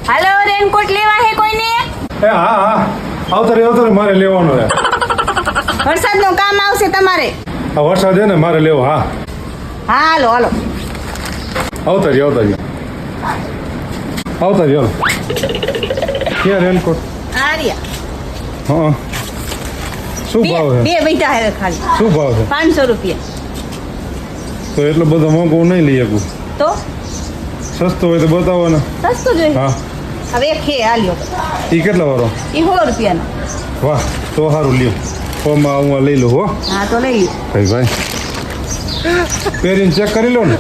હાલો raincoat લેવા હે કોઈને? એ હા આવતરે મારે લેવાનો છે. વરસાદનું કામ આવશે તમારે. આ વરસાદ છે ને મારે લેવો. હા હા હાલો હાલો. આવતારી હાલો. ક્યાં રેનકોટ? આર્યા હા શું ભાવ છે? બે બેઠા હે ખાલી શું ભાવ છે? 500 રૂપિયા. તો એટલો બધો મોંઘો નહીં લઈ શકું. તો સસ્તો હોય તો બતાવો ને. સસ્તું જોઈએ. હા હવે એક હે હાલ્યો એ કેટલા વાળો? એ 100 રૂપિયાનો. વાહ તો સારું લ્યો. ફોમાં હું લઈ લઉં હો. હા તો લઈ લ્યો. ભાઈ પહેરીને ચેક કરી લો ને.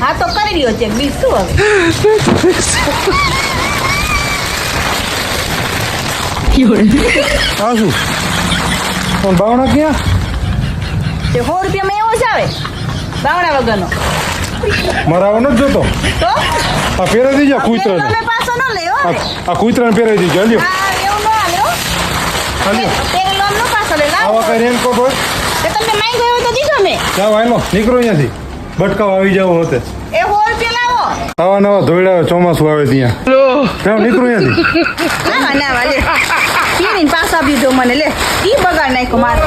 હા તો કરી લ્યો ચેક. બીજ શું હવે? હા શું પણ બાવણા ક્યાં? તે 100 રૂપિયામાં એવો જ આવે બાવડા વગરનો. મારે આવો નથી જોતો. તો આ પહેરાવી દીજો કૂતરાને. તમે પાછો ન લેવો ને. આ કૂતરાને પહેરાવી દીજો. લ્યો હા એવું ન હાલ્યો. હાલ્યો. પેલો આમ ન પાછો લે. લાવો. આવા કઈ રેનકોટ હોય તે તમને માંગ્યો હોય તો દીધો મેં. જાઓ હાલો નીકળો અહીંયાથી. બટકાવ આવી જાવ હોતે. એ 100 રૂપિયા લાવો. આવા નવા ધોયડા ચોમાસું આવે ત્યાં. જાઓ નીકળો અહીંયાથી. ના લે પીરીને પાછા બીજો મને લે. ઈ બગાડ નાખ્યો મારો.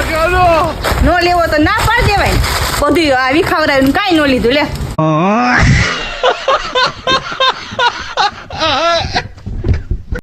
નો લેવો તો ના પાડ દેવાય. બધું આ વિખાવરાયું કાંઈ નો લીધું લે.